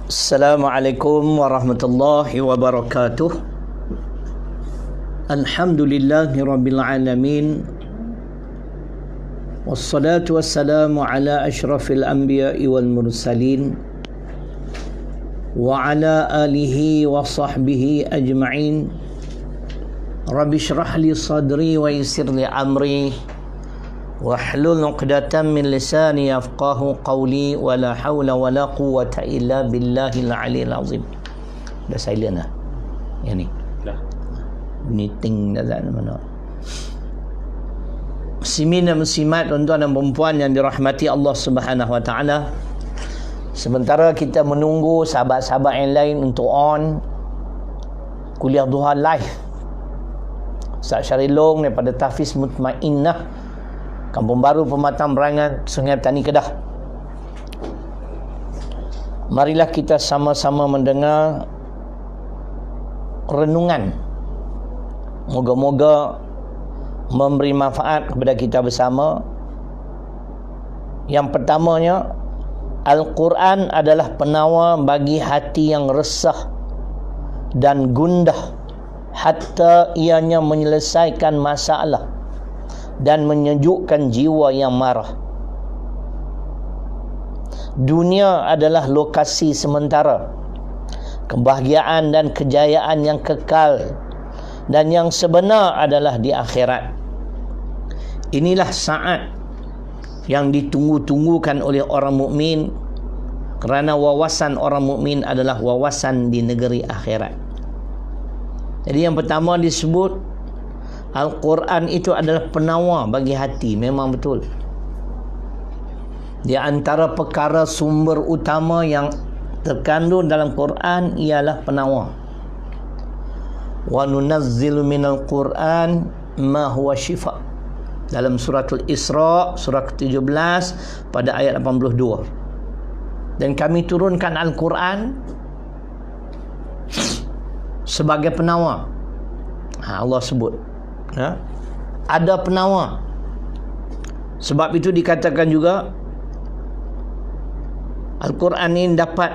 Assalamualaikum warahmatullahi wabarakatuh. Alhamdulillahi rabbil alamin. Wassalatu wassalamu ala asyrafil anbiya'i wal mursalin wa ala alihi wa sahbihi ajma'in. Rabbi shrah li sadri wa yassir li amri wahlul 'uqdatam min lisani yafqahu qawli wa la hawla wa la quwwata illa billahil 'aliyyil 'azim. Dah silent dah. Yang ni. Dah. Meeting dah tak mana. Muslimin dan muslimat, tuan-tuan dan puan yang dirahmati Allah Subhanahu wa taala. Sementara kita menunggu sahabat-sahabat yang lain untuk on kuliah duha live, Ustaz Syarilong daripada Tahfiz Mutmainnah, Kampung Baru, Pematang Berangan, Sungai Petani, Kedah. Marilah kita sama-sama mendengar renungan. Moga-moga memberi manfaat kepada kita bersama. Yang pertamanya, Al-Quran adalah penawar bagi hati yang resah dan gundah, hatta ianya menyelesaikan masalah dan menyejukkan jiwa yang marah. Dunia adalah lokasi sementara. Kebahagiaan dan kejayaan yang kekal dan yang sebenar adalah di akhirat. Inilah saat yang ditunggu-tunggukan oleh orang mukmin, kerana wawasan orang mukmin adalah wawasan di negeri akhirat. Jadi yang pertama disebut Al-Quran itu adalah penawar bagi hati. Memang betul. Di antara perkara sumber utama yang terkandung dalam Quran ialah penawar. Wa nunazzilu minal Quran ma huwa shifa. Dalam suratul Isra, surah ke-17 pada ayat 82. Dan kami turunkan Al-Quran sebagai penawar. Allah sebut. Ada penawar. Sebab itu dikatakan juga Al-Quran ini dapat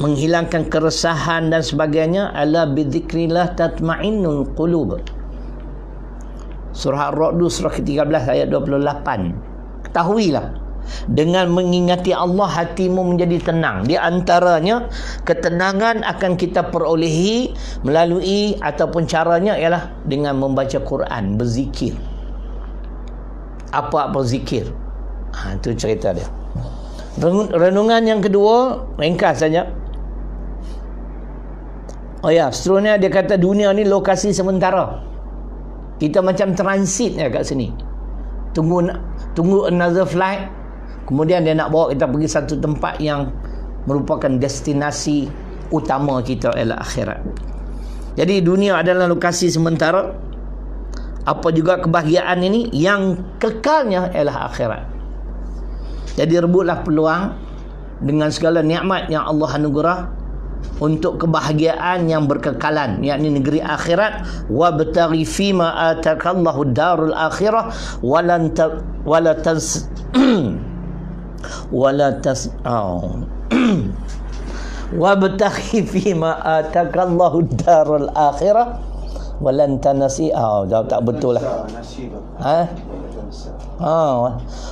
menghilangkan keresahan dan sebagainya. Ala bidzikrillah tatma'innul qulub. Surah Ar-Ra'd, surah ke-13 ayat 28. Ketahuilah, dengan mengingati Allah hatimu menjadi tenang. Di antaranya ketenangan akan kita perolehi melalui ataupun caranya ialah dengan membaca Quran, berzikir. Apa zikir? Itu cerita dia. Renungan yang kedua, ringkas saja. Oh ya, seterusnya dia kata dunia ni lokasi sementara. Kita macam transit kat sini. Tunggu another flight. Kemudian dia nak bawa kita pergi satu tempat yang merupakan destinasi utama kita ialah akhirat. Jadi dunia adalah lokasi sementara. Apa juga kebahagiaan ini, yang kekalnya ialah akhirat. Jadi rebutlah peluang dengan segala nikmat yang Allah anugerah untuk kebahagiaan yang berkekalan, yakni negeri akhirat. Wabtaghi fima atakallahu darul akhirah wala wabtaghi fima atakallahu darul akhirah walan tanasi. Jawab tak betul lah.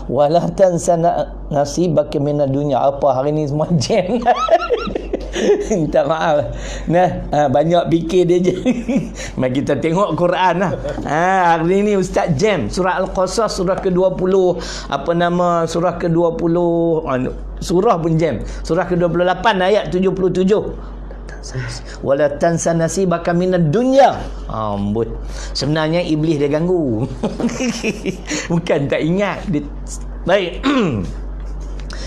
Wala tansa nasibaka minad dunya. Apa hari ni semua jam. Minta maaf. Banyak fikir dia je. Mari kita tengok Quran lah. Hari ni Ustaz jam surah Al-Qasas, surah ke-20, surah ke-20, surah pun jam. Surah ke-28 ayat 77. Wala tansa nasibaka minad dunya. Ambut. Sebenarnya iblis dia ganggu. Bukan tak ingat. Baik.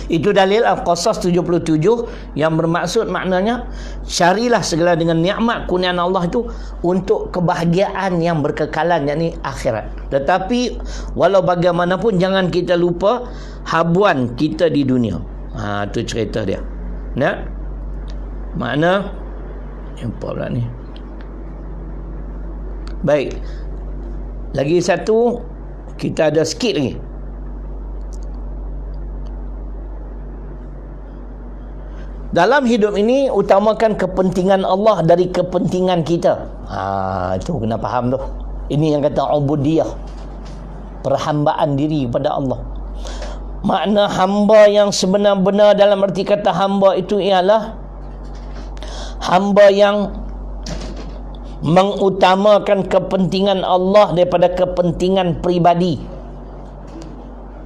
Itu dalil Al-Qasas 77 yang bermaksud maknanya carilah segala dengan nikmat kurniaan Allah itu untuk kebahagiaan yang berkekalan, yakni akhirat. Tetapi walau bagaimanapun jangan kita lupa habuan kita di dunia. Itu cerita dia. Nah, makna apa pula ni? Baik. Lagi satu, Kita ada sikit lagi. Dalam hidup ini utamakan kepentingan Allah dari kepentingan kita. Itu kena faham tu. Ini yang kata ubudiyah, perhambaan diri kepada Allah. Makna hamba yang sebenar-benar dalam arti kata hamba itu ialah hamba yang mengutamakan kepentingan Allah daripada kepentingan pribadi.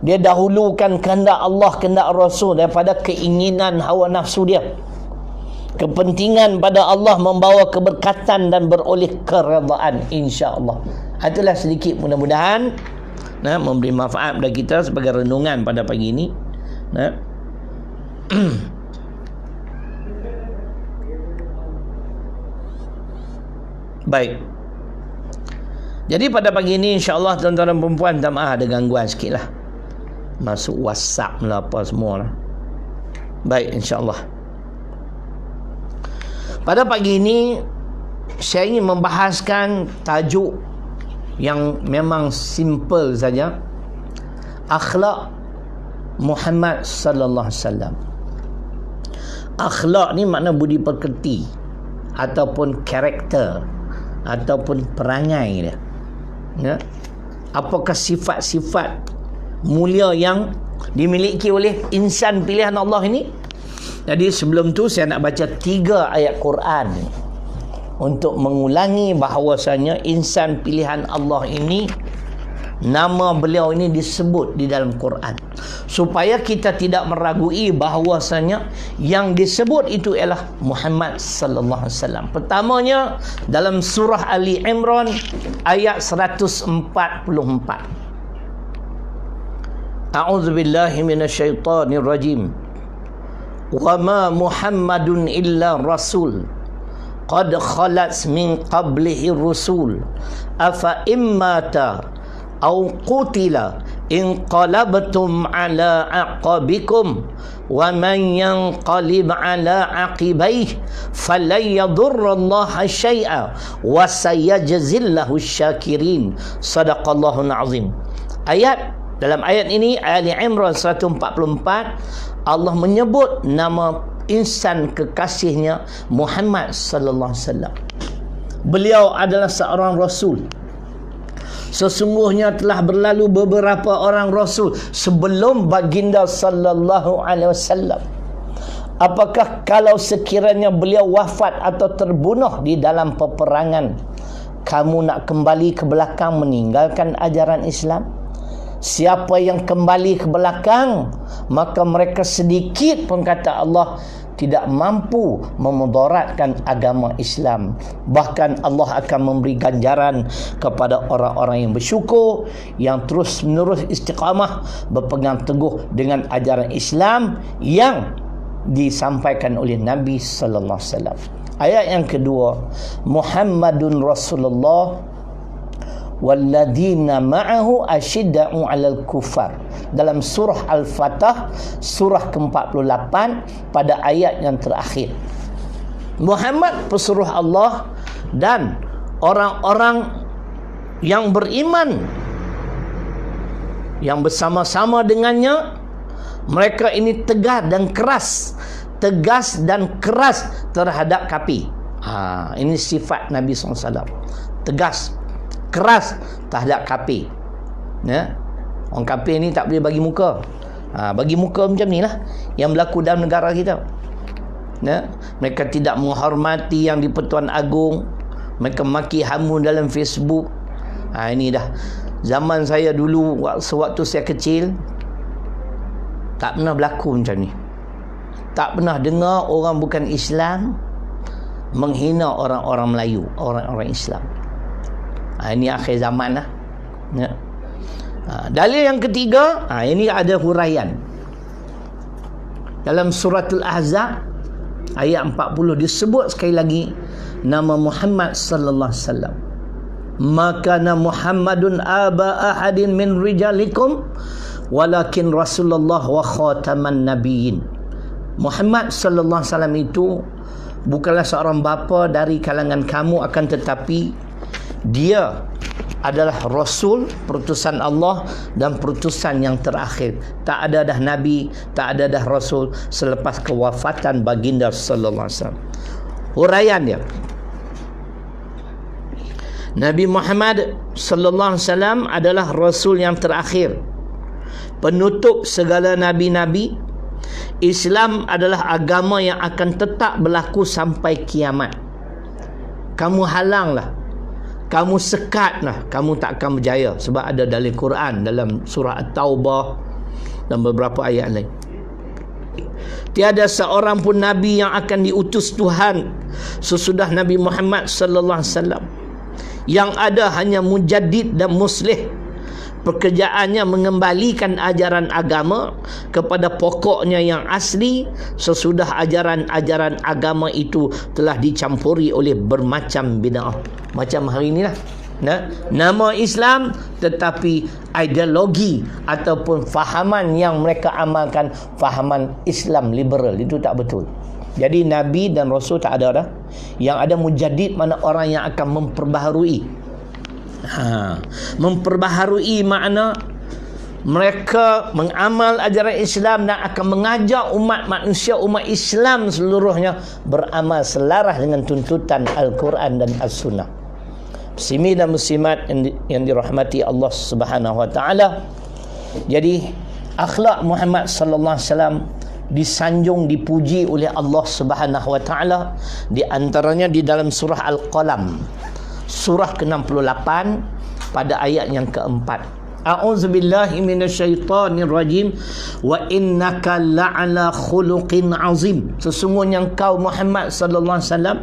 Dia dahulukan kehendak Allah, kehendak Rasul daripada keinginan hawa nafsu dia. Kepentingan pada Allah membawa keberkatan dan beroleh keredaan, insya-Allah. Itulah sedikit, mudah-mudahan memberi manfaat kepada kita sebagai renungan pada pagi ini. Baik. Jadi pada pagi ini insya-Allah tuan-tuan dan puan-puan, minta maaf ada gangguan sikitlah. Masuk WhatsApp lah apa semua lah. Baik, insya-Allah. Pada pagi ini saya ingin membahaskan tajuk yang memang simple saja. Akhlak Muhammad sallallahu alaihi wasallam. Akhlak ni makna budi pekerti ataupun karakter ataupun perangai dia. Ya. Apakah sifat-sifat mulia yang dimiliki oleh insan pilihan Allah ini? Jadi sebelum tu saya nak baca 3 ayat Quran untuk mengulangi bahawasanya insan pilihan Allah ini, nama beliau ini disebut di dalam Quran, supaya kita tidak meragui bahawasanya yang disebut itu ialah Muhammad sallallahu alaihi wasallam. Pertamanya dalam surah Ali Imran ayat 144. A'udzubillahi minasyaitonir rajim. Wa ma Muhammadun illa rasul qad khalat min qablihi rusul afa immata aw qutila inqalabtum ala aqabikum wa man yanqalib ala aqibaihi falan yadurrallaha syai'a wa sayajzillahu syakirin. Sadaqallahul azim. Dalam ayat ini, Ali Imran 144, Allah menyebut nama insan kekasihnya Muhammad sallallahu alaihi wasallam. Beliau adalah seorang rasul. Sesungguhnya telah berlalu beberapa orang rasul sebelum baginda sallallahu alaihi wasallam. Apakah kalau sekiranya beliau wafat atau terbunuh di dalam peperangan, kamu nak kembali ke belakang meninggalkan ajaran Islam? Siapa yang kembali ke belakang, maka mereka sedikit pun, kata Allah, tidak mampu memudaratkan agama Islam. Bahkan Allah akan memberi ganjaran kepada orang-orang yang bersyukur, yang terus menerus istiqamah berpegang teguh dengan ajaran Islam yang disampaikan oleh Nabi sallallahu alaihi wasallam. Ayat yang kedua, Muhammadun Rasulullah walladzina ma'ahu asyidda'u 'alal kufar. Dalam surah Al-Fatah surah ke-48 pada ayat yang terakhir. Muhammad pesuruh Allah dan orang-orang yang beriman yang bersama-sama dengannya, mereka ini tegas dan keras terhadap kafir. Ini sifat Nabi SAW. Tegas, keras terhadap kafir. Ya? Orang kafir ni tak boleh bagi muka. Bagi muka macam ni lah yang berlaku dalam negara kita. Ya? Mereka tidak menghormati yang di-Pertuan Agong. Mereka maki hamu dalam Facebook. Ini dah zaman saya dulu, sewaktu saya kecil, tak pernah berlaku macam ni. Tak pernah dengar orang bukan Islam menghina orang-orang Melayu, orang-orang Islam. Ini akhir zaman lah. Ya. Dalil yang ketiga, ini ada huraian. Dalam suratul Ahzab ayat 40 disebut sekali lagi nama Muhammad sallallahu alaihi wasallam. Maka Muhammadun aba ahadin min rijalikum walakin Rasulullah wa khataman nabiyyin. Muhammad sallallahu alaihi wasallam itu bukanlah seorang bapa dari kalangan kamu, akan tetapi dia adalah Rasul, perutusan Allah dan perutusan yang terakhir. Tak ada dah Nabi, tak ada dah Rasul selepas kewafatan baginda sallallahu alaihi wasallam. Huraian dia, Nabi Muhammad sallallahu alaihi wasallam adalah Rasul yang terakhir, penutup segala nabi-nabi. Islam adalah agama yang akan tetap berlaku sampai kiamat. Kamu halanglah, kamu sekatlah, kamu tak akan berjaya. Sebab ada dalam Quran, dalam surah At-Taubah dan beberapa ayat lain. Tiada seorang pun Nabi yang akan diutus Tuhan sesudah Nabi Muhammad sallallahu alaihi wasallam. Yang ada hanya mujaddid dan muslih. Pekerjaannya mengembalikan ajaran agama kepada pokoknya yang asli sesudah ajaran-ajaran agama itu telah dicampuri oleh bermacam bid'ah. Macam hari ini lah. Nama Islam tetapi ideologi ataupun fahaman yang mereka amalkan fahaman Islam liberal, itu tak betul. Jadi Nabi dan Rasul tak ada dah. Yang ada mujaddid, mana orang yang akan memperbaharui. Memperbaharui makna mereka mengamal ajaran Islam dan akan mengajak umat manusia, umat Islam seluruhnya beramal selaras dengan tuntutan Al-Quran dan As-Sunnah. Muslimin dan muslimat yang dirahmati Allah Subhanahu wa taala. Jadi akhlak Muhammad sallallahu alaihi wasallam disanjung, dipuji oleh Allah Subhanahu wa taala, di antaranya di dalam surah Al-Qalam, surah ke-68 pada ayat yang keempat. A'udzubillahi minasyaitonirrajim. Wa innaka la'ala khuluqin azim. Sesungguhnya engkau Muhammad sallallahu alaihi wasallam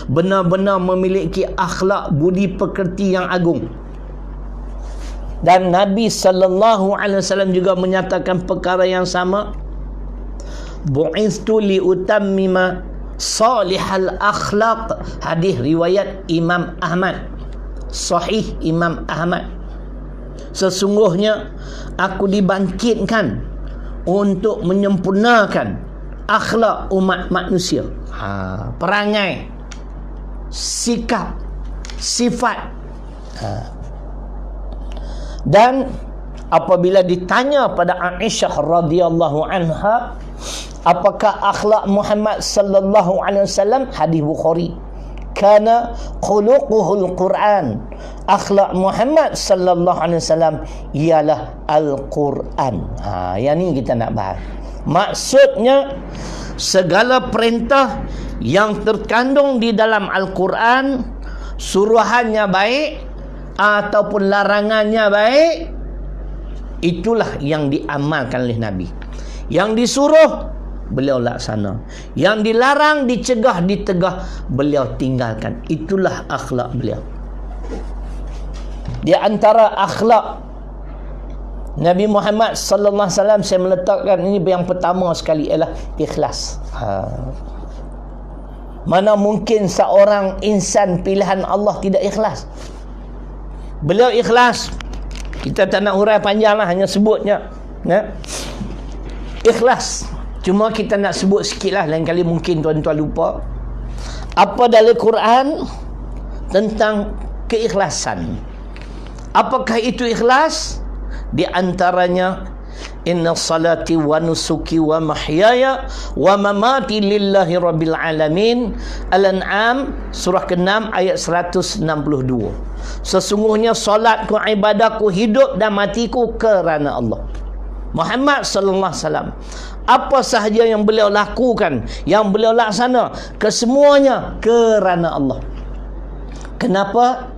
benar-benar memiliki akhlak budi pekerti yang agung. Dan Nabi sallallahu alaihi wasallam juga menyatakan perkara yang sama. Bu'ithtu liutammima salihal akhlaq. Hadis riwayat Imam Ahmad, sahih Imam Ahmad. Sesungguhnya aku dibangkitkan untuk menyempurnakan akhlak umat manusia. Perangai, sikap, sifat. Dan apabila ditanya pada Aisyah radhiyallahu anha, apakah akhlak Muhammad sallallahu alaihi wasallam? Hadis Bukhari. Kana khuluquhul Quran. Akhlak Muhammad sallallahu alaihi wasallam ialah Al-Quran. Yang ni kita nak bahas. Maksudnya segala perintah yang terkandung di dalam Al-Quran, suruhannya baik ataupun larangannya baik, itulah yang diamalkan oleh Nabi. Yang disuruh beliau laksana, yang dilarang, dicegah, ditegah, beliau tinggalkan. Itulah akhlak beliau. Di antara akhlak Nabi Muhammad sallallahu alaihi wasallam, saya meletakkan ini yang pertama sekali ialah ikhlas. Mana mungkin seorang insan pilihan Allah tidak ikhlas? Beliau ikhlas. Kita tak nak hurai panjang lah, hanya sebutnya. Ikhlas. Cuma kita nak sebut sikit lah, lain kali mungkin tuan-tuan lupa. Apa dalam Quran tentang keikhlasan? Apakah itu ikhlas? Di antaranya, inna salati wa nusuki wa mahyaya wa mamati lillahi rabbil alamin. Al-An'am surah ke-6 ayat 162. Sesungguhnya solatku, ibadahku, hidup dan matiku kerana Allah. Muhammad sallallahu alaihi wasallam, apa sahaja yang beliau lakukan, yang beliau laksana, kesemuanya kerana Allah. Kenapa?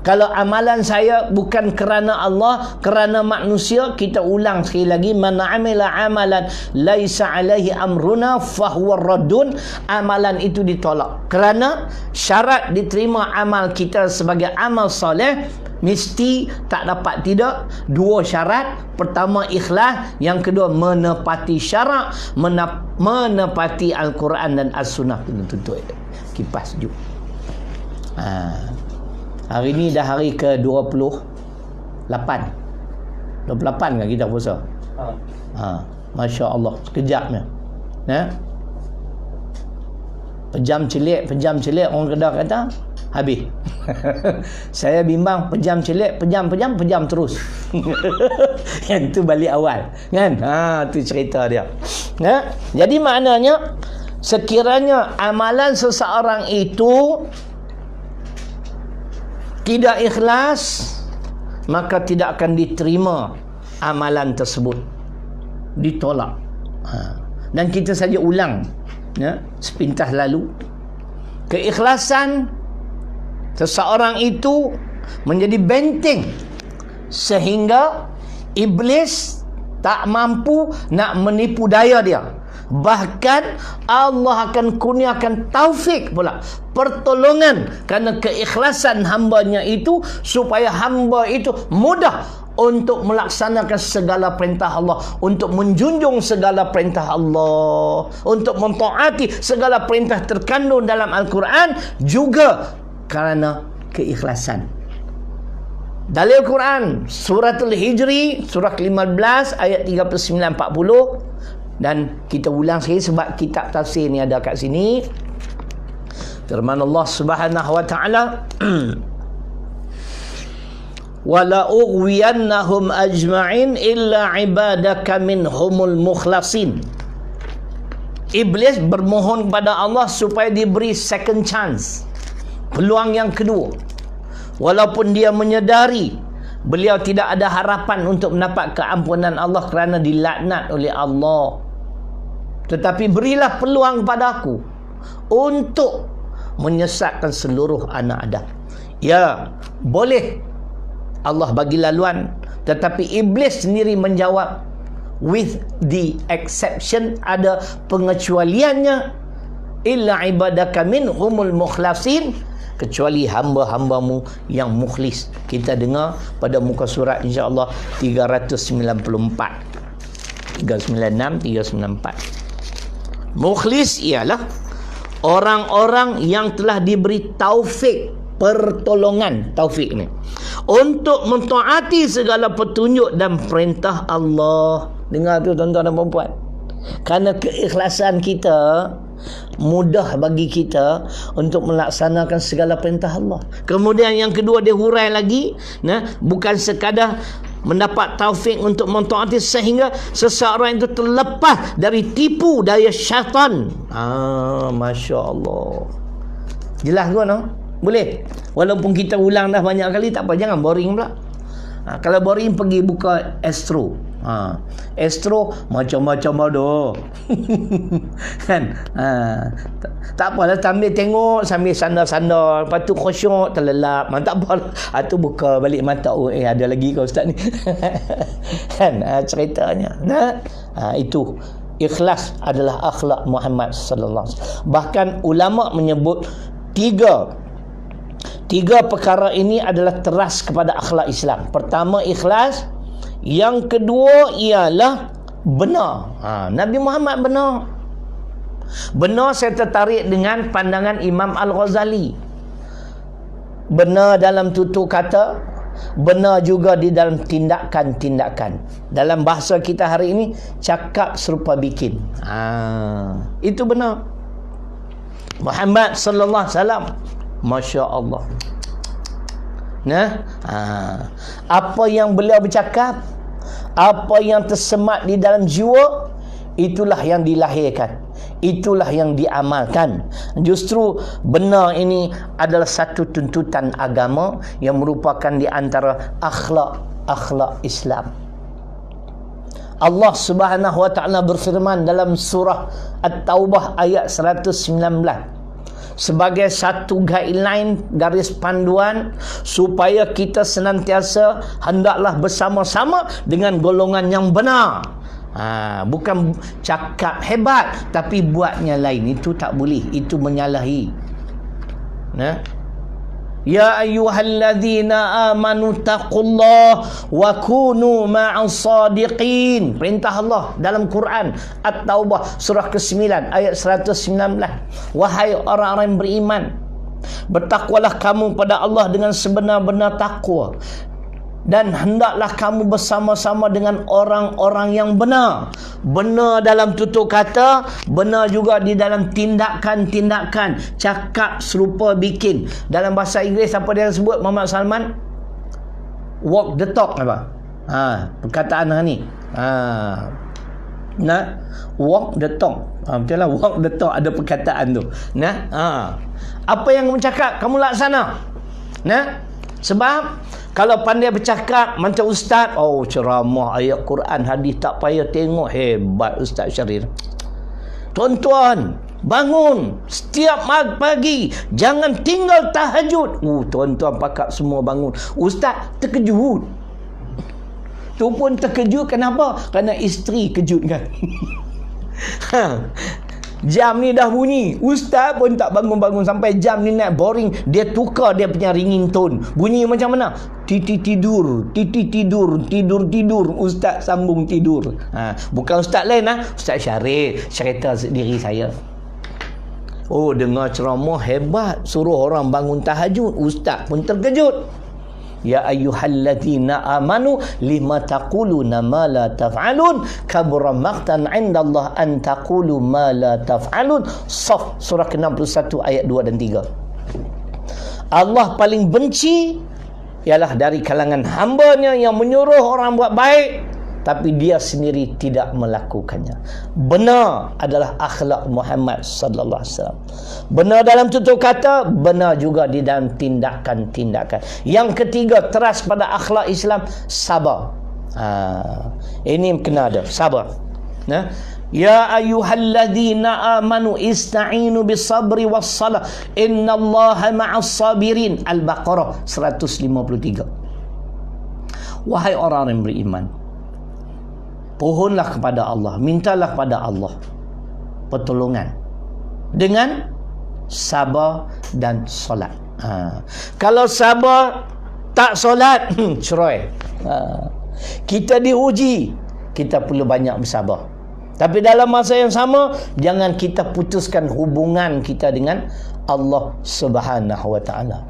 Kalau amalan saya bukan kerana Allah, kerana manusia, kita ulang sekali lagi, man amila amalan laisa alaihi amruna fahuwa raddun. Amalan itu ditolak. Kerana syarat diterima amal kita sebagai amal soleh mesti tak dapat tidak dua syarat. Pertama ikhlas, yang kedua menepati syarak, menepati Al-Quran dan As-Sunnah. Tutup kipas sejuk. Hari ni dah hari ke-28. 28 kan kita puasa? Masya Allah, sekejapnya. Pejam celik orang Kedah kata, habis. Saya bimbang, pejam celik, pejam terus. Yang tu balik awal, kan? Tu cerita dia. Jadi maknanya, sekiranya amalan seseorang itu tidak ikhlas, maka tidak akan diterima amalan tersebut, ditolak. Dan kita saja ulang sepintas lalu, keikhlasan seseorang itu menjadi benteng sehingga iblis tak mampu nak menipu daya dia. Bahkan Allah akan kurniakan taufik pula, pertolongan, kerana keikhlasan hambanya itu, supaya hamba itu mudah untuk melaksanakan segala perintah Allah, untuk menjunjung segala perintah Allah, untuk mentaati segala perintah terkandung dalam Al-Quran, juga kerana keikhlasan. Dalil Quran, Suratul Hijri, surah 15 ayat 39-40. Dan kita ulang sekali sebab kitab tafsir ni ada kat sini. Firman Allah Subhanahu wa taala, wala ughwiyannahum ajma'in illa ibadaka minhumul mukhlasin. Iblis bermohon kepada Allah supaya diberi second chance, peluang yang kedua. Walaupun dia menyedari beliau tidak ada harapan untuk mendapat keampunan Allah kerana dilaknat oleh Allah, tetapi berilah peluang padaku untuk menyesatkan seluruh anak Adam. Ya, boleh Allah bagi laluan, tetapi iblis sendiri menjawab, with the exception, ada pengecualiannya, illa ibadaka minhumul mukhlasin, kecuali hamba-hambamu yang mukhlis. Kita dengar pada muka surat insya-Allah 394, 396, 394. Mukhlis ialah orang-orang yang telah diberi taufik, pertolongan, taufik ni, untuk mentaati segala petunjuk dan perintah Allah. Dengar tu tuan-tuan dan puan-puan. Kerana keikhlasan kita, mudah bagi kita untuk melaksanakan segala perintah Allah. Kemudian yang kedua, dia hurai lagi, bukan sekadar mendapat taufik untuk mentaati sehingga seseorang itu terlepas dari tipu daya syaitan. Masya Allah. Jelas ke no? Boleh. Walaupun kita ulang dah banyak kali, tak apa, jangan boring pula. Kalau boring, pergi buka Astro. Astro macam-macam ada. Kan? Tak apalah, sambil tengok, sambil sandar-sandar, lepas tu khusyuk, terlelap. Tak apa. Tu buka balik mata. Ada lagi kau ustaz ni. Kan? Ceritanya. Itu ikhlas adalah akhlak Muhammad sallallahu alaihi wasallam. Bahkan ulama menyebut tiga perkara ini adalah teras kepada akhlak Islam. Pertama, ikhlas. Yang kedua ialah benar. Nabi Muhammad benar. Benar, saya tertarik dengan pandangan Imam Al-Ghazali. Benar dalam tutur kata, benar juga di dalam tindakan-tindakan. Dalam bahasa kita hari ini, cakap serupa bikin. Itu benar. Muhammad sallallahu alaihi wasallam, Masya Allah. Apa yang beliau bercakap, apa yang tersemat di dalam jiwa, itulah yang dilahirkan, itulah yang diamalkan. Justru benar ini adalah satu tuntutan agama yang merupakan di antara akhlak Islam. Allah Subhanahu wa taala berfirman dalam surah At-Taubah ayat 119, sebagai satu guideline, garis panduan, supaya kita senantiasa hendaklah bersama-sama dengan golongan yang benar. Bukan cakap hebat tapi buatnya lain. Itu tak boleh, itu menyalahi. Ya ayyuhalladzina amanu taqullaha wa kunu ma'as sadiqin. Perintah Allah dalam Quran At-Taubah surah ke-9 ayat 119. Wahai orang-orang yang beriman, bertakwalah kamu pada Allah dengan sebenar-benar takwa. Dan hendaklah kamu bersama-sama dengan orang-orang yang benar. Benar dalam tutur kata, benar juga di dalam tindakan-tindakan. Cakap serupa bikin. Dalam bahasa Inggeris apa dia sebut Muhammad Salman? Walk the talk apa? Perkataan ni. Walk the talk. Betul lah, walk the talk, ada perkataan tu. Apa yang kamu cakap, kamu laksana. Sebab kalau pandai bercakap macam ustaz, ceramah ayat Quran, hadis tak payah tengok, hebat Ustaz Syaril. Tuan-tuan, bangun setiap pagi, jangan tinggal tahajud. Tuan-tuan pakak semua bangun. Ustaz terkejut. Tu pun terkejut kenapa? Kerana isteri kejut kan. Jam ni dah bunyi, ustaz pun tak bangun-bangun sampai jam ni naik boring. Dia tukar dia punya ringing tone. Bunyi macam mana? Tidur. Ustaz sambung tidur. Bukan ustaz lain Ustaz Syaril cerita diri saya. Dengar ceramah hebat, suruh orang bangun tahajud. Ustaz pun terkejut. Ya ayyuhalladzina amanu lima taquluna ma la taf'alun kabura maqtan 'indallah an taqulu ma la taf'alun. Saf surah ke-61 ayat 2 dan 3. Allah paling benci ialah dari kalangan hamba-Nya yang menyuruh orang buat baik tapi dia sendiri tidak melakukannya. Benar adalah akhlak Muhammad sallallahu alaihi wasallam. Benar dalam tutur kata, benar juga di dalam tindakan-tindakan. Yang ketiga, teras pada akhlak Islam, sabar. Ini kena ada, sabar. Ya ayyuhalladzina amanu ista'inu bis-sabri was-salah innallaha ma'as sabirin. Al-Baqarah 153. Wahai orang yang beriman, pohonlah kepada Allah, mintalah kepada Allah pertolongan dengan sabar dan solat. Kalau sabar tak solat, cerai. Kita diuji, kita perlu banyak bersabar. Tapi dalam masa yang sama, jangan kita putuskan hubungan kita dengan Allah Subhanahu wa taala.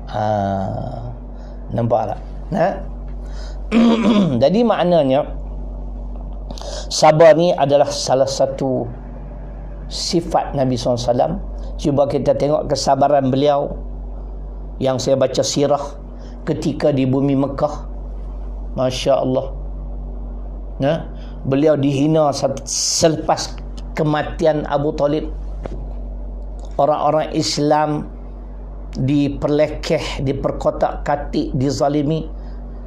Nampak tak? Jadi maknanya sabar ni adalah salah satu sifat Nabi SAW. Cuba kita tengok kesabaran beliau yang saya baca sirah ketika di bumi Mekah. Masya Allah. Beliau dihina selepas kematian Abu Talib. Orang-orang Islam diperlekeh, diperkotak-katik, dizalimi.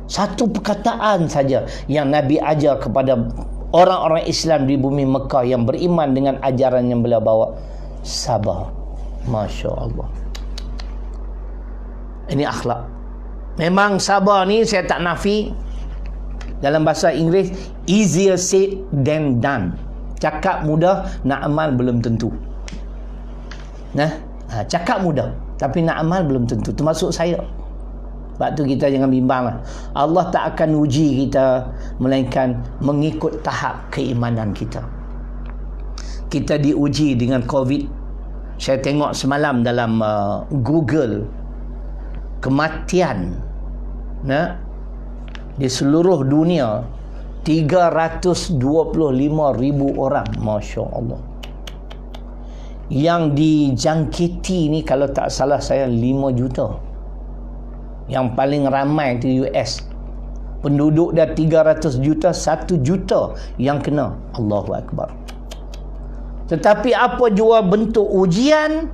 Satu perkataan saja yang Nabi ajar kepada orang-orang Islam di bumi Mekah yang beriman dengan ajaran yang beliau bawa, sabar. Masya Allah. Ini akhlak. Memang sabar ni saya tak nafi. Dalam bahasa Inggeris, easier said than done. Cakap mudah, nak amal belum tentu. Cakap mudah, tapi nak amal belum tentu. Termasuk saya. Sebab tu kita jangan bimbang lah. Allah tak akan uji kita melainkan mengikut tahap keimanan kita. Kita diuji dengan COVID. Saya tengok semalam dalam Google, kematian di seluruh dunia 325,000 orang. Masya Allah. Yang dijangkiti ni kalau tak salah saya 5 juta. Yang paling ramai itu US. Penduduk dah 300 juta, 1 juta yang kena. Allahu Akbar. Tetapi apa jua bentuk ujian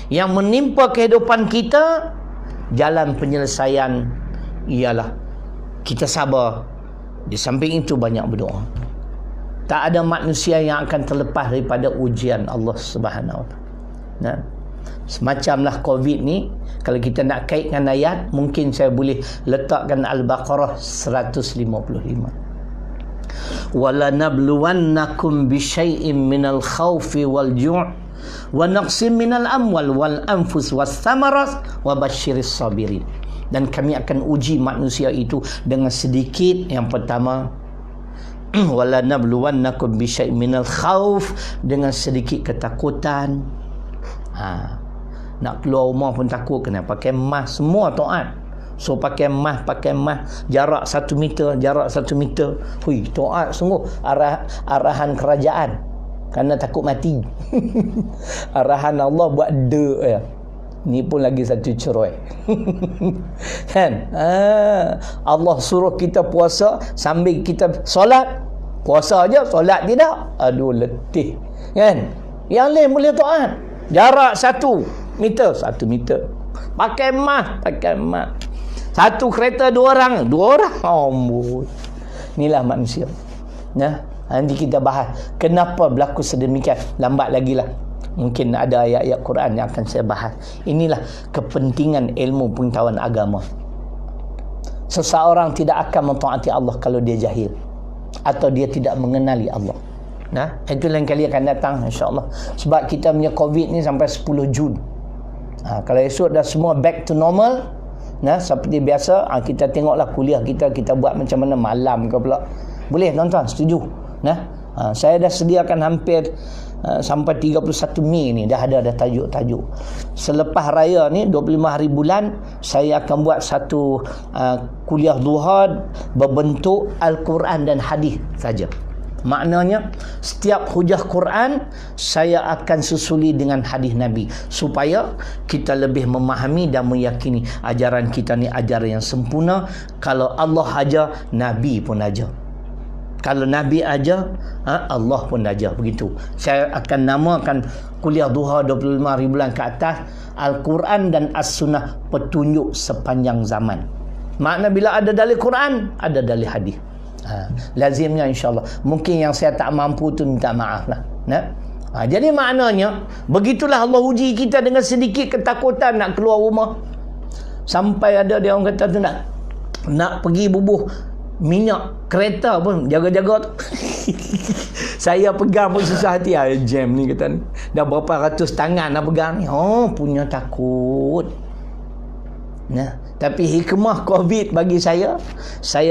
yang menimpa kehidupan kita, jalan penyelesaian ialah kita sabar. Di samping itu banyak berdoa. Tak ada manusia yang akan terlepas daripada ujian Allah Subhanahu Wa Taala. Semacamlah COVID ni, kalau kita nak kaitkan ayat, mungkin saya boleh letakkan Al-Baqarah 155. Wala nabluwannakum bisyai'in minal khawfi wal ju' wa naqsim minal amwal wal anfus was thamarat wa basyiris sabirin. Dan kami akan uji manusia itu dengan sedikit. Yang pertama, wala nabluwannakum bisyai'in minal khawf, dengan sedikit ketakutan. Nak keluar rumah pun takut, kena pakai mask, semua taat. So pakai mask, jarak 1 meter, Hui, taat sungguh arahan kerajaan. Kerana takut mati. Arahan Allah buat ya. Ni pun lagi satu cerai. Kan? Allah suruh kita puasa sambil kita solat. Puasa aja, solat tidak. Aduh, letih. Kan? Yang lain boleh taat. Jarak 1 meter. Pakai mask. Satu kereta 2 orang. Ampun. Inilah manusia. Nah, nanti kita bahas kenapa berlaku sedemikian. Lambat lagi lah. Mungkin ada ayat-ayat Quran yang akan saya bahas. Inilah kepentingan ilmu pengetahuan agama. Seseorang tidak akan mentaati Allah kalau dia jahil atau dia tidak mengenali Allah. Nah, itu lain kali akan datang insya-Allah. Sebab kita punya COVID ni sampai 10 Jun. Kalau esok dah semua back to normal, nah, seperti biasa, kita tengoklah kuliah kita buat macam mana malam ke pula. Boleh tuan-tuan, setuju? Nah, saya dah sediakan hampir sampai 31 Mei ni dah ada tajuk-tajuk. Selepas raya ni 25 hari bulan saya akan buat satu kuliah duha berbentuk Al-Quran dan hadis saja. Maknanya setiap hujah Quran saya akan susuli dengan hadis Nabi supaya kita lebih memahami dan meyakini ajaran kita ni ajaran yang sempurna. Kalau Allah ajar, Nabi pun ajar. Kalau Nabi ajar, Allah pun ajar. Begitu. Saya akan namakan kuliah duha 25 hari bulan ke atas Al-Quran dan As-Sunnah, petunjuk sepanjang zaman. Makna bila ada dalil Quran, ada dalil hadis. Lazimnya insyaAllah. Mungkin yang saya tak mampu tu minta maaf lah. Jadi maknanya begitulah Allah uji kita dengan sedikit ketakutan nak keluar rumah. Sampai ada dia orang kata tu nak pergi bubuh minyak kereta pun jaga-jaga tu. Saya pegang pun susah hati. Jam ni kata ni. Dah berapa ratus tangan nak pegang ni. Punya takut. Nah, tapi hikmah COVID bagi saya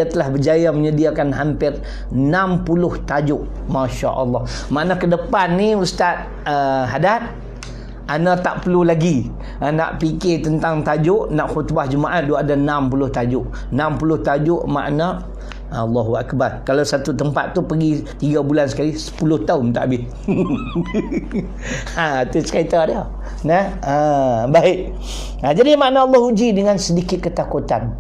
telah berjaya menyediakan hampir 60 tajuk. Masya Allah. Mana ke depan ni Ustaz Haddad, ana tak perlu lagi nak fikir tentang tajuk. Nak khutbah Jumaat ada 60 tajuk. 60 tajuk makna Allahu Akbar. Kalau satu tempat tu pergi 3 bulan sekali, 10 tahun tak habis. Itu cerita dia. Baik. Jadi makna Allah uji dengan sedikit ketakutan,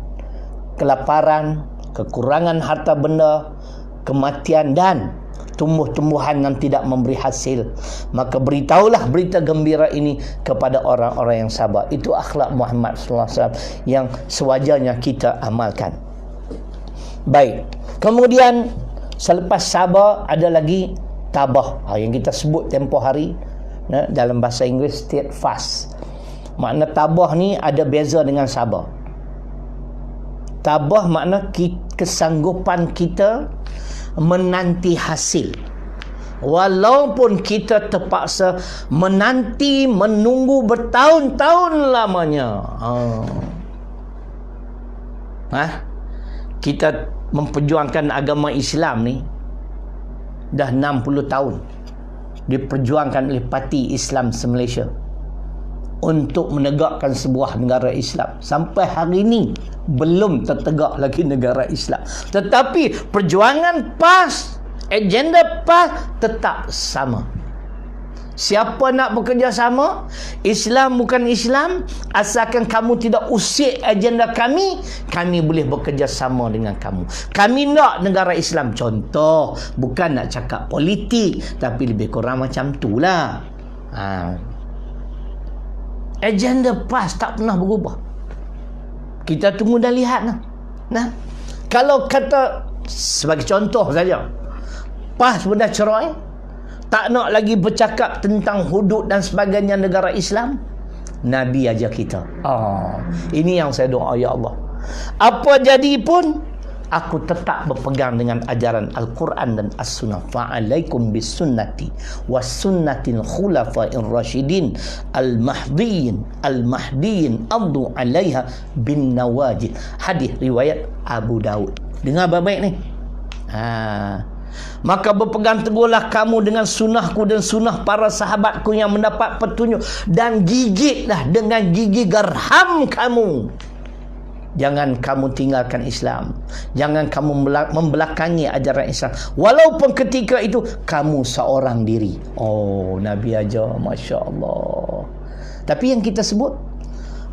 kelaparan, kekurangan harta benda, kematian dan tumbuh-tumbuhan yang tidak memberi hasil. Maka beritahulah berita gembira ini kepada orang-orang yang sabar. Itu akhlak Muhammad sallallahu alaihi wasallam yang sewajarnya kita amalkan. Baik. Kemudian selepas sabar ada lagi tabah, yang kita sebut tempoh hari, dalam bahasa Inggeris steadfast. Makna tabah ni ada beza dengan sabar. Tabah makna kesanggupan kita menanti hasil. Walaupun kita terpaksa menanti, menunggu bertahun-tahun lamanya. Kita memperjuangkan agama Islam ni dah 60 tahun. Diperjuangkan oleh Parti Islam se-Malaysia untuk menegakkan sebuah negara Islam. Sampai hari ini belum tertegak lagi negara Islam. Tetapi perjuangan PAS, agenda PAS tetap sama. Siapa nak bekerja sama, Islam bukan Islam, asalkan kamu tidak usik agenda kami boleh bekerja sama dengan kamu. Kami nak negara Islam. Contoh, bukan nak cakap politik, tapi lebih kurang macam tu lah. Agenda PAS tak pernah berubah. Kita tunggu dan lihat lah. Kalau kata sebagai contoh saja, PAS sudah cerai, tak nak lagi bercakap tentang hudud dan sebagainya negara Islam, Nabi ajar kita. Ini yang saya doa, ya Allah, apa jadi pun aku tetap berpegang dengan ajaran Al-Quran dan As-Sunnah. Fa'alaikum bisunnati was sunnatil khulafa'ir rasyidin al-mahdiyin addu 'alaiha bin nawajid. Hadis riwayat Abu Daud. Dengar baik-baik ni. Maka berpegang teguhlah kamu dengan sunnahku dan sunnah para sahabatku yang mendapat petunjuk, dan gigitlah dengan gigi gerham kamu Jangan kamu tinggalkan Islam. Jangan kamu membelakangi ajaran Islam. Walaupun ketika itu kamu seorang diri. Oh, Nabi ajar, Masya Allah. Tapi yang kita sebut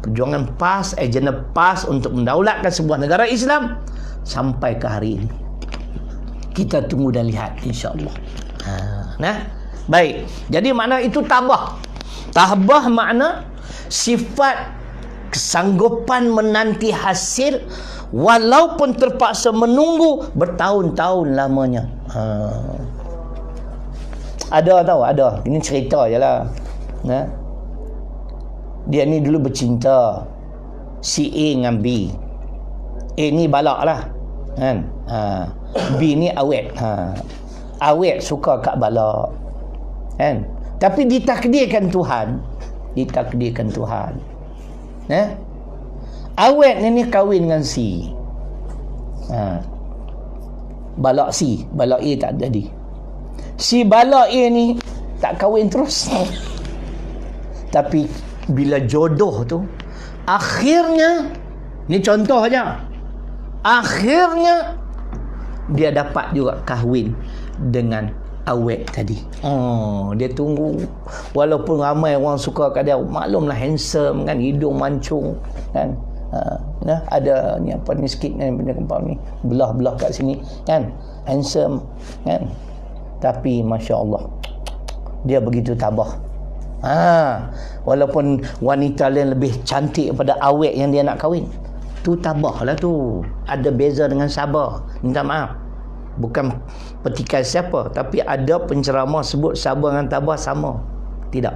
perjuangan PAS, agenda PAS untuk mendaulatkan sebuah negara Islam sampai ke hari ini. Kita tunggu dan lihat, insya-Allah. Baik. Jadi makna itu tabah. Tabah makna sifat kesanggupan menanti hasil walaupun terpaksa menunggu bertahun-tahun lamanya. Ada. Ini cerita je lah. Dia ni dulu bercinta. Si A dengan B. A ni balak lah. Kan? B ni awet. Awet suka kat balak. Kan? Tapi ditakdirkan Tuhan. Awet ni kahwin dengan C. Balak C, balak A tak jadi. Si balak A ni tak kahwin terus. Tapi bila jodoh tu, akhirnya, ni contoh aja, akhirnya dia dapat juga kahwin dengan awet tadi. Dia tunggu. Walaupun ramai orang suka kat dia, maklumlah handsome kan, hidung mancung kan. Ada ni apa ni sikit ni, benda kempau ni, belah-belah kat sini kan, handsome kan. Tapi Masya Allah, dia begitu tabah. Walaupun wanita lain lebih cantik daripada awet yang dia nak kahwin, tu tabah lah tu. Ada beza dengan sabar. Minta maaf, bukan petikai siapa, tapi ada penceramah sebut sabar dengan tabah sama. Tidak.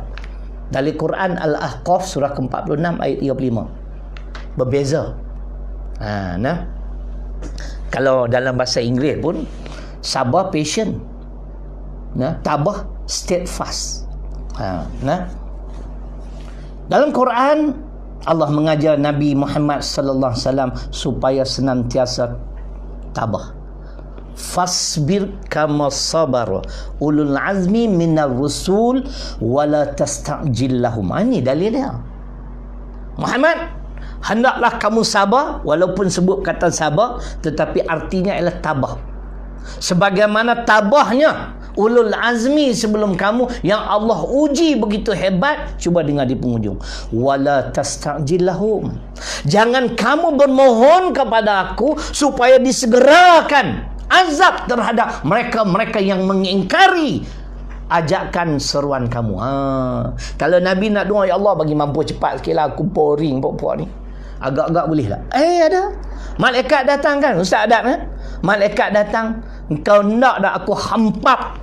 Dari Quran Al-Ahqaf surah ke-46 ayat 35. Berbeza. Kalau dalam bahasa Inggeris pun sabar patient. Tabah steadfast. Dalam Quran Allah mengajar Nabi Muhammad sallallahu alaihi wasallam supaya senantiasa tabah. Fasbir kama sabar ulul azmi minar rusul wala tasta'jil lahum. Ini dalil dia. Muhammad, hendaklah kamu sabar, walaupun sebut kata sabar tetapi artinya ialah tabah. Sebagaimana tabahnya ulul azmi sebelum kamu yang Allah uji begitu hebat. Cuba dengar di penghujung, wala tasta'jil lahum. Jangan kamu bermohon kepada aku supaya disegerakan azab terhadap mereka-mereka yang mengingkari ajakan seruan kamu. Kalau Nabi nak doa, ya Allah bagi mampu cepat sikit lah, aku boring puak-puak ni, agak-agak boleh lah. Ada malaikat datang kan, Ustaz Adab kan? Malaikat datang, engkau nak dah aku hampap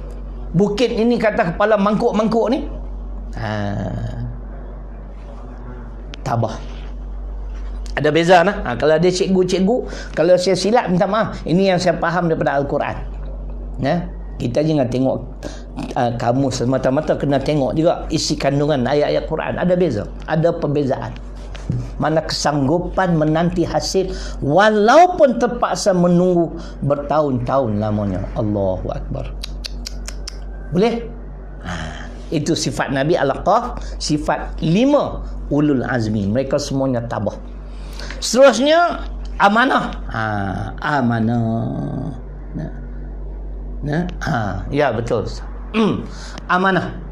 bukit ini kata kepala mangkuk-mangkuk ni. Tabah. Ada beza nah. Kalau ada cikgu-cikgu, kalau saya silap minta maaf. Ini yang saya faham daripada Al-Quran. Kita jangan tengok kamu semata-mata, kena tengok juga isi kandungan ayat-ayat Quran. Ada beza, ada perbezaan. Mana kesanggupan menanti hasil walaupun terpaksa menunggu bertahun-tahun lamanya. Allahu Akbar. Boleh? Itu sifat Nabi Al-Qaf. Sifat 5 ulul azmi, mereka semuanya tabah. Seterusnya amanah. Amanah. Ya betul. Amanah.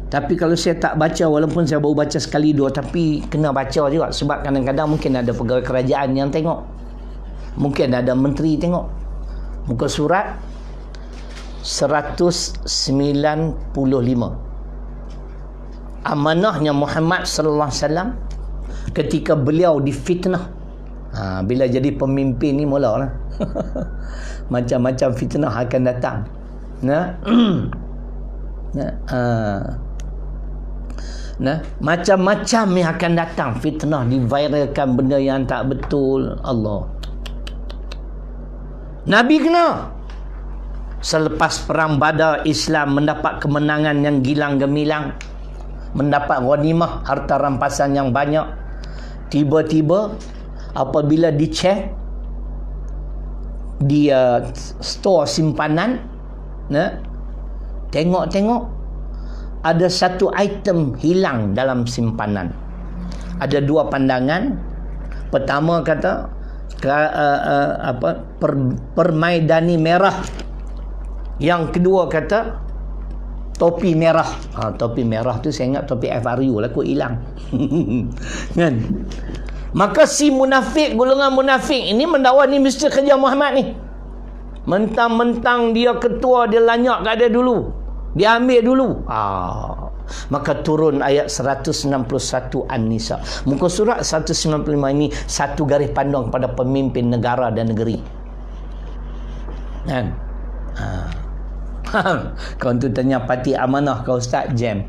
Tapi kalau saya tak baca, walaupun saya baru baca sekali dua, tapi kena baca juga. Sebab kadang-kadang mungkin ada pegawai kerajaan yang tengok, mungkin ada menteri tengok. Muka surat 195. Amanahnya Muhammad sallallahu alaihi wasallam ketika beliau difitnah. Bila jadi pemimpin ni mulalah macam-macam fitnah akan datang. Macam-macam yang akan datang fitnah, diviralkan benda yang tak betul. Allah. Nabi kena. Selepas perang Badar, Islam mendapat kemenangan yang gilang gemilang, mendapat ghanimah, harta rampasan yang banyak. Tiba-tiba apabila dicek di store simpanan, tengok-tengok ada satu item hilang dalam simpanan. Ada dua pandangan. Pertama kata permaidani merah. Yang kedua kata topi merah. Topi merah tu saya ingat topi FRU lah, kok hilang. Kan? Maka si munafik, golongan munafik ini mendakwa ni mesti kerja Muhammad ni. Mentang-mentang dia ketua, dia lanyak kat dia dulu, dia ambil dulu. Maka turun ayat 161 An-Nisa. Muka surat 195 ini satu garis pandang kepada pemimpin negara dan negeri. Kan? Kau tu tanya parti amanah kau Ustaz jam.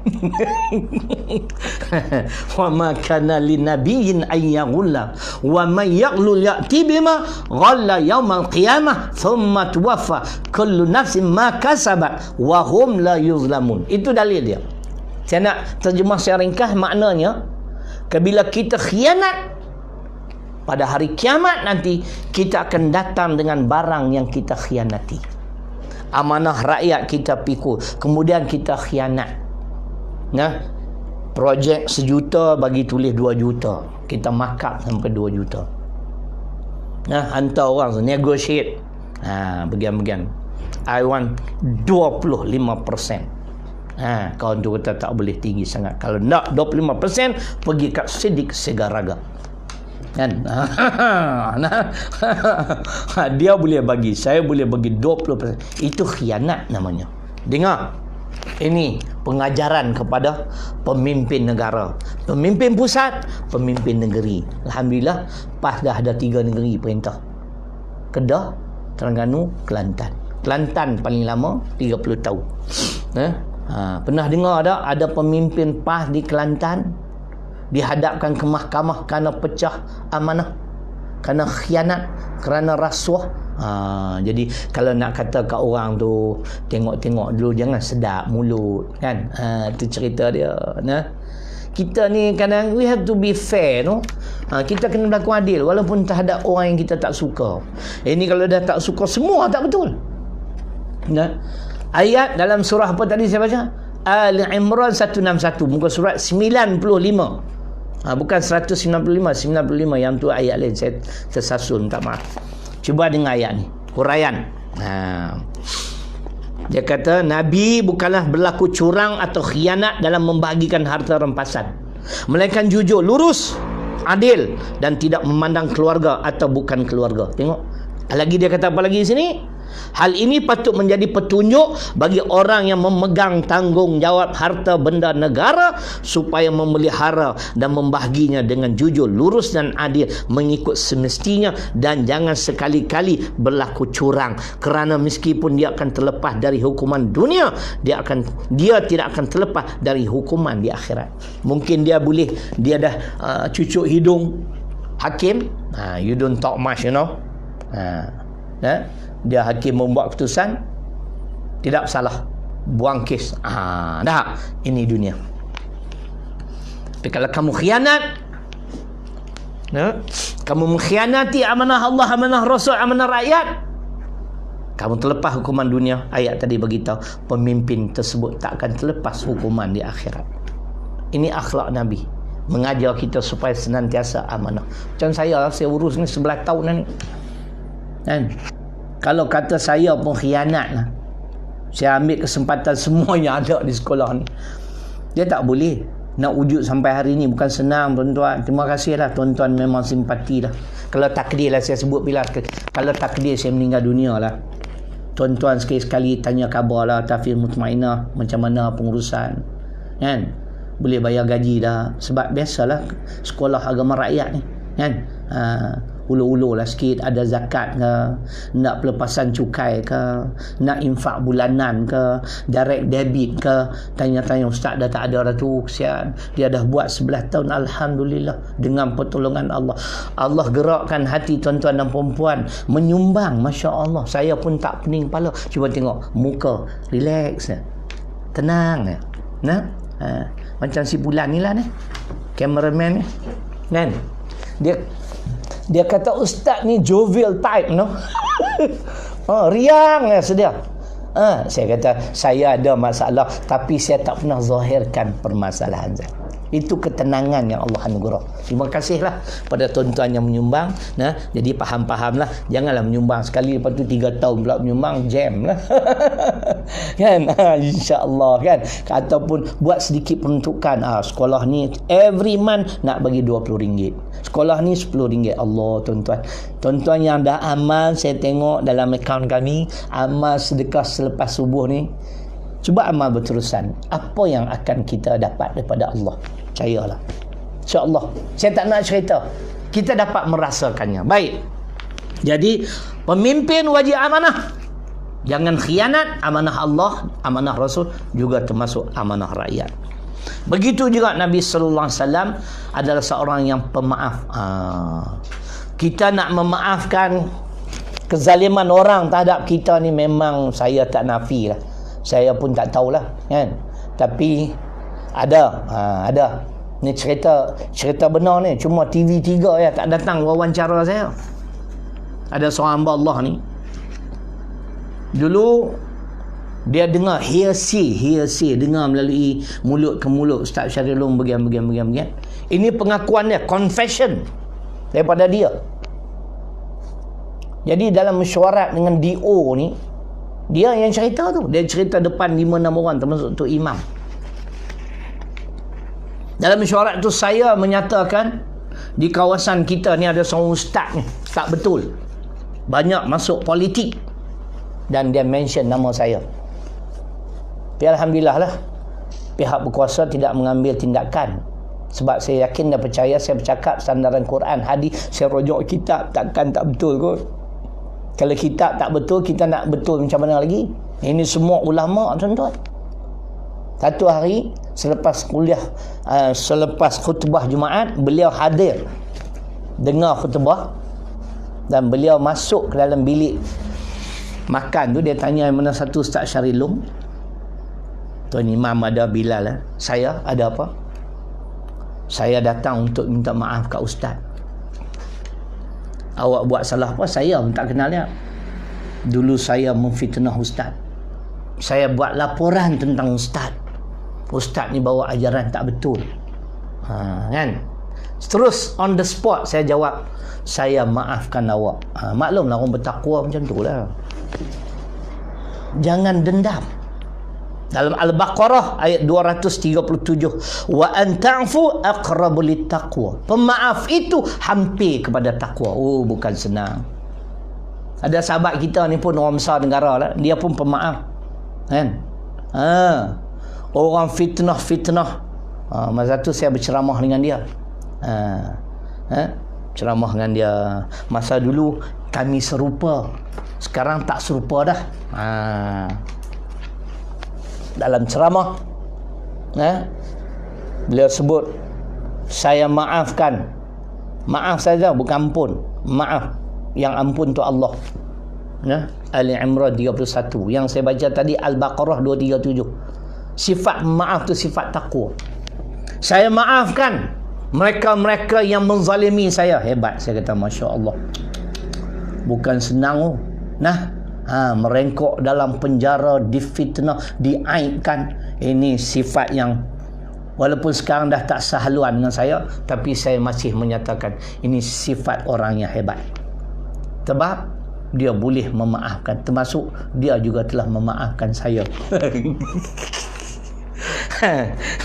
Wa ma kana lin nabiyyin ay yaghulla wa may yaghlul ya'ti bima ghalla yaumal qiyamah thumma tuwaffa kullu nafsin ma kasabat wa hum la yuzlamun. Itu dalil dia. Saya nak terjemah secara ringkas, maknanya apabila kita khianat pada hari kiamat nanti, kita akan datang dengan barang yang kita khianati. Amanah rakyat kita pikul, kemudian kita khianat. Projek 1 juta bagi tulis 2 juta, kita markup sampai 2 juta. Hantar orang negotiate, bagian-bagian I want 25%. Kawan tu kata tak boleh tinggi sangat. Kalau nak 25%, pergi kat Siddiq Segaraga. Kan? Dia boleh bagi, saya boleh bagi 20%. Itu khianat namanya. Dengar, ini pengajaran kepada pemimpin negara, pemimpin pusat, pemimpin negeri. Alhamdulillah, PAS dah ada 3 negeri perintah: Kedah, Terengganu, Kelantan. Kelantan paling lama 30 tahun. Pernah dengar ada pemimpin PAS di Kelantan dihadapkan ke mahkamah kerana pecah amanah, kerana khianat, kerana rasuah. Jadi kalau nak kata kat orang tu, tengok-tengok dulu, jangan sedap mulut, kan? Itu cerita dia. Kita ni kadang we have to be fair, no? Kita kena berlaku adil walaupun terhadap orang yang kita tak suka. Ini kalau dah tak suka, semua tak betul. Ayat dalam surah apa tadi saya baca? Ali Imran 161, muka surat 95. Bukan 195, 95 yang tu ayat lain, saya tersasul, minta maaf. Cuba dengar ayat ni, huraian. Dia kata Nabi bukanlah berlaku curang atau khianat dalam membahagikan harta rampasan, melainkan jujur, lurus, adil dan tidak memandang keluarga atau bukan keluarga. Tengok lagi dia kata apa lagi di sini? Hal ini patut menjadi petunjuk bagi orang yang memegang tanggungjawab harta benda negara supaya memelihara dan membahaginya dengan jujur, lurus dan adil mengikut semestinya, dan jangan sekali-kali berlaku curang, kerana meskipun dia akan terlepas dari hukuman dunia, dia tidak akan terlepas dari hukuman di akhirat. Mungkin dia dah cucuk hidung hakim, you don't talk much, you know. Dia hakim membuat keputusan, tidak salah, buang kes. Dah, ini dunia. Tapi kalau kamu khianat, kamu mengkhianati amanah Allah, amanah Rasul, amanah rakyat, kamu terlepas hukuman dunia. Ayat tadi beritahu pemimpin tersebut tak akan terlepas hukuman di akhirat. Ini akhlak Nabi, mengajar kita supaya senantiasa amanah. Macam saya urus ni 11 tahun ni, kan? Kalau kata saya pun khianat lah, saya ambil kesempatan semua yang ada di sekolah ni, dia tak boleh nak wujud sampai hari ni. Bukan senang, tuan-tuan. Terima kasih lah tuan-tuan, memang simpati lah. Kalau takdir lah saya sebut, bila kalau takdir saya meninggal dunia lah, tuan-tuan sekali-sekali tanya khabar lah, Taufik Mutmainah macam mana pengurusan, kan? Boleh bayar gaji dah. Sebab biasalah sekolah agama rakyat ni, kan? Ulu-ulu lah sikit, ada zakat ke, nak pelepasan cukai ke, nak infak bulanan ke, direct debit ke. Tanya-tanya, ustaz dah tak ada dah tu, kesian. Dia dah buat 11 tahun, Alhamdulillah, dengan pertolongan Allah. Allah gerakkan hati tuan-tuan dan perempuan menyumbang, Masya Allah. Saya pun tak pening kepala. Cuba tengok muka, relax, tenang. Macam si Bulan ni lah ni, cameraman ni, kan? Dia kata ustaz ni jovial type, no? Riang sedia. Saya kata saya ada masalah, tapi saya tak pernah zahirkan permasalahan saya. Itu ketenangan yang Allah anugerah. Terima kasihlah pada tuan-tuan yang menyumbang. Nah, jadi faham-fahamlah. Janganlah menyumbang sekali, lepas tu 3 tahun pula menyumbang, jam lah. Kan? InsyaAllah kan. Ataupun buat sedikit peruntukan. Sekolah ni every month nak bagi RM20. Sekolah ni RM10. Allah, tuan-tuan. Tuan-tuan yang dah amal, saya tengok dalam akaun kami, amal sedekah selepas subuh ni, cuba amal berterusan. Apa yang akan kita dapat daripada Allah? Percayalah. InsyaAllah. Saya tak nak cerita. Kita dapat merasakannya. Baik. Jadi, pemimpin wajib amanah. Jangan khianat. Amanah Allah, amanah Rasul, juga termasuk amanah rakyat. Begitu juga Nabi sallallahu alaihi wasallam adalah seorang yang pemaaf. Kita nak memaafkan kezaliman orang terhadap kita ni, memang saya tak nafi lah. Saya pun tak tahulah kan. Tapi ada. Ni cerita benar ni. Cuma TV3 ya tak datang wawancara saya. Ada seorang hamba Allah ni. Dulu dia dengar hearsay dengar melalui mulut ke mulut Ustaz Syariulum bagian. Ini pengakuan dia, confession daripada dia. Jadi dalam mesyuarat dengan DO ni, dia yang cerita tu. Dia cerita depan 5-6 orang, termasuk tu imam. Dalam mesyuarat tu saya menyatakan di kawasan kita ni ada seorang ustaz ni tak betul, banyak masuk politik, dan dia mention nama saya. Tapi alhamdulillah lah, pihak berkuasa tidak mengambil tindakan. Sebab saya yakin dan percaya, saya bercakap sandaran Quran, hadis, saya rujuk kitab, takkan tak betul kot. Kalau kitab tak betul, kita nak betul macam mana lagi? Ini semua ulama, tuan-tuan. Satu hari selepas kuliah, selepas khutbah Jumaat, beliau hadir dengar khutbah, dan beliau masuk ke dalam bilik makan tu. Dia tanya mana satu Ustaz Syariulum, Tuan Imam ada, Bilal lah. Saya ada apa? Saya datang untuk minta maaf kat Ustaz. Awak buat salah apa? Saya pun tak kenal dia. Dulu saya memfitnah Ustaz. Saya buat laporan tentang Ustaz. Ustaz ni bawa ajaran tak betul. Kan? Terus on the spot saya jawab, saya maafkan awak. Maklumlah orang bertakwa macam tu lah. Jangan dendam. Dalam Al-Baqarah ayat 237, wa an ta'fu aqrabu littaqwa. Pemaaf itu hampir kepada takwa. Oh, bukan senang. Ada sahabat kita ni pun orang besar negara lah, dia pun pemaaf. Kan? Orang fitnah. Masa tu saya berceramah dengan dia. Ceramah dengan dia. Masa dulu kami serupa, sekarang tak serupa dah. Dalam ceramah, beliau sebut, saya maafkan. Maaf saja, bukan ampun. Maaf. Yang ampun tu Allah. Ali Imran 31. Yang saya baca tadi Al-Baqarah 237. Sifat maaf tu sifat takwa. Saya maafkan mereka-mereka yang menzalimi saya. Hebat, saya kata, Masya Allah. Bukan senang. Merengkok dalam penjara, difitnah, diaibkan. Ini sifat yang walaupun sekarang dah tak sehaluan dengan saya, tapi saya masih menyatakan ini sifat orang yang hebat. Sebab dia boleh memaafkan, termasuk dia juga telah memaafkan saya.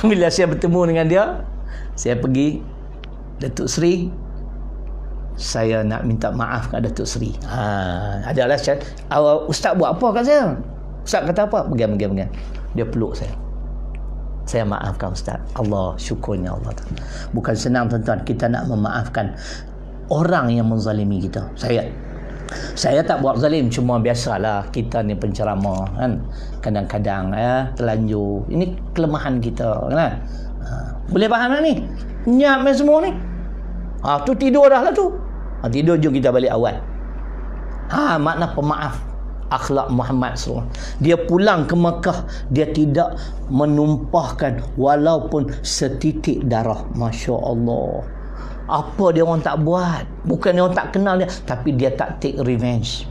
Bila saya bertemu dengan dia, saya pergi, Datuk Seri, saya nak minta maaf kat Datuk Seri. Adalah Ustaz buat apa kat saya? Ustaz kata apa? Pegang. Dia peluk saya. Saya maafkan Ustaz. Allah, syukurnya Allah. Bukan senang, tuan-tuan, kita nak memaafkan orang yang menzalimi kita. Saya tak buat zalim, cuma biasalah kita ni penceramah kan. Kadang-kadang terlanjur. Ini kelemahan kita kan. Boleh faham tak ni? Nyap semua ni. Tu tidur dah lah tu. Tidur, jom kita balik awal. Makna pemaaf, akhlak Muhammad SAW. Dia pulang ke Mekah, dia tidak menumpahkan walaupun setitik darah. Masya Allah. Apa dia orang tak buat? Bukan dia orang tak kenal dia, tapi dia tak take revenge.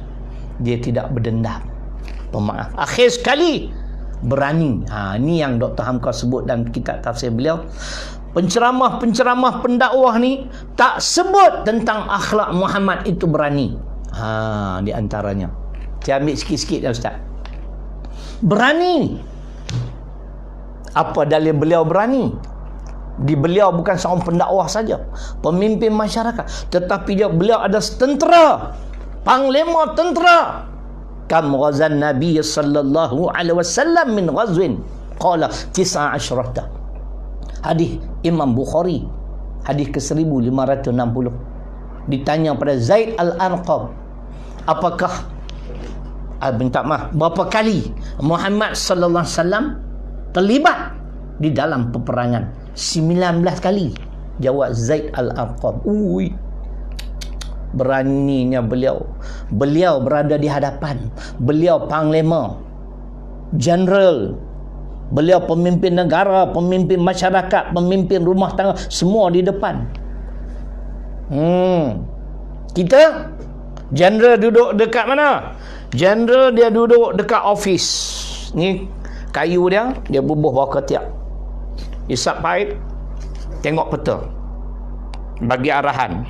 Dia tidak berdendam. Pemaaf. Akhir sekali berani. Ini yang Dr. Hamka sebut dalam kitab tafsir beliau. penceramah-penceramah pendakwah ni tak sebut tentang akhlak Muhammad itu berani. Di antaranya. Saya ambil sikit-sikit dah Ustaz. Berani. Apa dalil beliau berani? Beliau bukan seorang pendakwah saja, pemimpin masyarakat, tetapi beliau ada tentera, panglima tentera. Kam ghazan Nabi sallallahu alaihi wasallam min ghazwin qala 19. Hadis Imam Bukhari, hadis ke-1560. Ditanya pada Zaid Al-Arqam, apakah minta maaf, berapa kali Muhammad sallallahu alaihi wasallam terlibat di dalam peperangan? 19 kali. Jawab Zaid Al-Arqam. Beraninya beliau. Beliau berada di hadapan. Beliau panglima, general. Beliau pemimpin negara, pemimpin masyarakat, pemimpin rumah tangga, semua di depan. Kita general duduk dekat mana? General dia duduk dekat office. Ni kayu dia bubuh bawah ketiak. Isap paip, tengok peta, bagi arahan.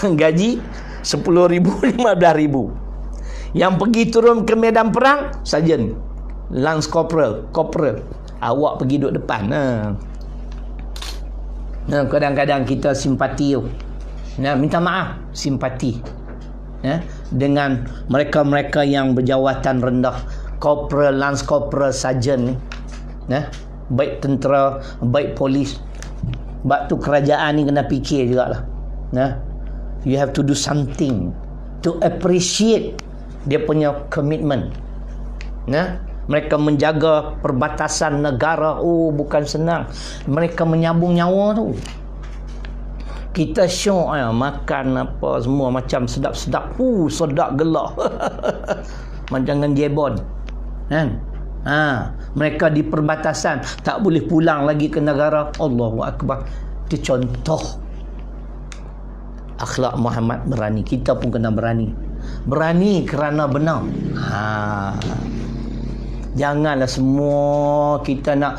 Gaji 10,000, 15,000. Yang pergi turun ke medan perang, sarjan, lance corporal. Awak pergi duduk depan. Kadang-kadang kita simpati tu. Minta maaf, simpati dengan mereka-mereka yang berjawatan rendah, corporal, lance corporal, sarjan ni. Baik tentera, baik polis. Sebab tu kerajaan ni kena fikir jugalah. You have to do something to appreciate dia punya komitmen. Mereka menjaga perbatasan negara. Bukan senang. Mereka menyambung nyawa tu. Kita syok makan apa semua macam sedap-sedap. Sedap gelak. Macam dengan jebon. Mereka di perbatasan tak boleh pulang lagi ke negara. Allahu Akbar. Itu contoh akhlak Muhammad. Berani. Kita pun kena berani. Berani kerana benar. Janganlah semua kita nak,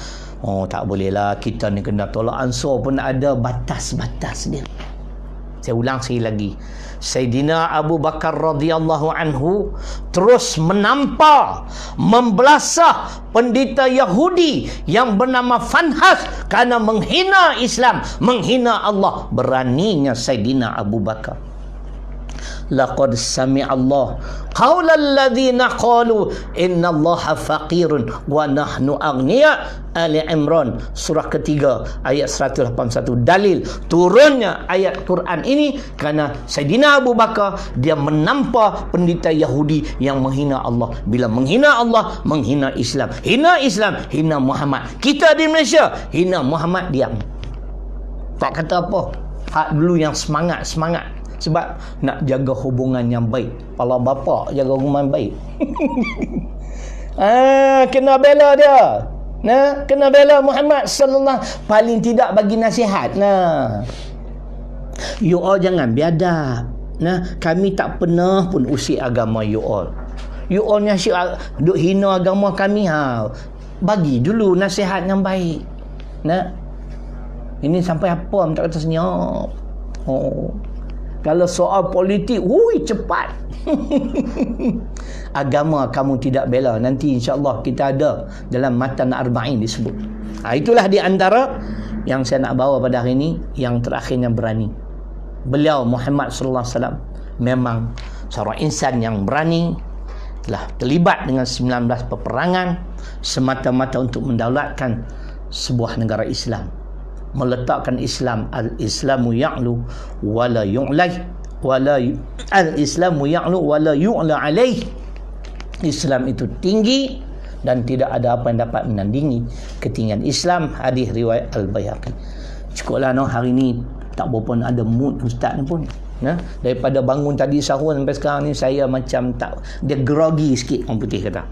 tak bolehlah, kita ni kena tolak ansur pun ada batas-batas dia. Saya ulang sekali lagi. Sayyidina Abu Bakar radhiyallahu anhu terus menampar, membelasah pendeta Yahudi yang bernama Fanhas kerana menghina Islam, menghina Allah. Beraninya Sayyidina Abu Bakar. Laqad sami'allah qaulal ladzina qalu innallaha faqirun wa nahnu aghniya. Ali Imran surah ketiga ayat 181. Dalil turunnya ayat Quran ini kerana Sayyidina Abu Bakar dia menampar pendeta Yahudi yang menghina Allah. Bila menghina Allah, menghina Islam. Hina Islam, hina Muhammad. Kita di Malaysia hina Muhammad, diam. Tak kata apa. Hak dulu yang semangat. Sebab nak jaga hubungan yang baik. Kalau bapa jaga hubungan baik. Kena bela dia. Kena bela Muhammad sallallahu, paling tidak bagi nasihat. You all jangan biadab. Kami tak pernah pun usik agama you all. You all ni asyik duk hina agama kami. Bagi dulu nasihat yang baik. Ini sampai apa tak kata senyap. Kalau soal politik, cepat. Agama kamu tidak bela. Nanti insya-Allah kita ada dalam Matan Arba'in disebut. Itulah di antara yang saya nak bawa pada hari ini, yang terakhirnya berani. Beliau Muhammad sallallahu alaihi wasallam memang seorang insan yang berani, telah terlibat dengan 19 peperangan semata-mata untuk mendaulatkan sebuah negara Islam. Meletakkan Islam, al-Islamu ya'lu wala yu'lai al-Islamu ya'lu wala yu'la alaih. Islam itu tinggi dan tidak ada apa yang dapat menandingi ketinggian Islam. Hadis riwayat Al-Baihaqi. Cukuplah hari ni tak berapa ada mood ustaz ni pun. Daripada bangun tadi sahur sampai sekarang ni saya macam tak, dia grogi sikit orang putih kata.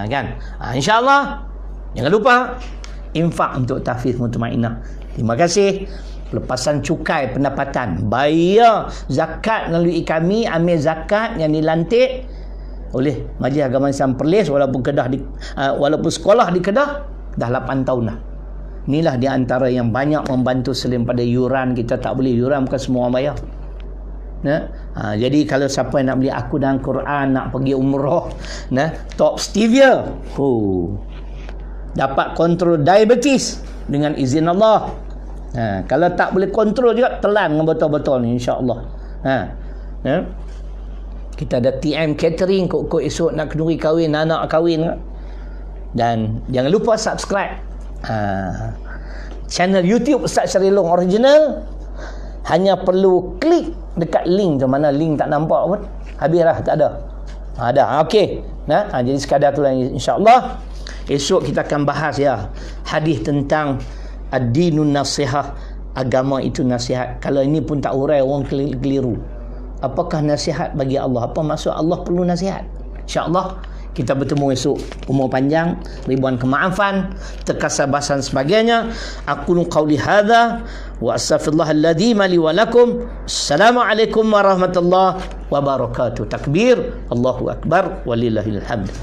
Kan? InsyaAllah jangan lupa infak untuk tahfiz mutmainnah. Terima kasih. Pelepasan cukai pendapatan, bayar zakat melalui kami, ambil zakat yang dilantik oleh Majlis Agama Islam Perlis, walaupun sekolah di Kedah dah 8 tahun dah. Inilah di antara yang banyak membantu selain pada yuran. Kita tak boleh yuran, bukan semua orang bayar. Jadi kalau siapa yang nak beli aku dan Quran, nak pergi umrah, top stevia, dapat kontrol diabetes dengan izin Allah. Kalau tak boleh kontrol juga, telan dengan betul-betul ni, insya-Allah. Kita ada TM catering, kok esok nak kenduri kahwin, anak kahwin. Dan jangan lupa subscribe channel YouTube Ustaz Syarilong Original. Hanya perlu klik dekat link tu. Mana link tak nampak pun, habislah, tak ada. Ada. Okey. Jadi sekadar tu lah, insya-Allah. Esok kita akan bahas hadis tentang ad-dinun nasihah, agama itu nasihat. Kalau ini pun tak urai, orang keliru. Apakah nasihat bagi Allah? Apa maksud Allah perlu nasihat? InsyaAllah kita bertemu esok. Umur panjang, ribuan kemaafan, terkasabasan sebagainya. Aqulu qawli hadza wa astaghfirullahaladzim li wa lakum. Assalamualaikum warahmatullahi wabarakatuh. Takbir, Allahu akbar, walillahil hamd.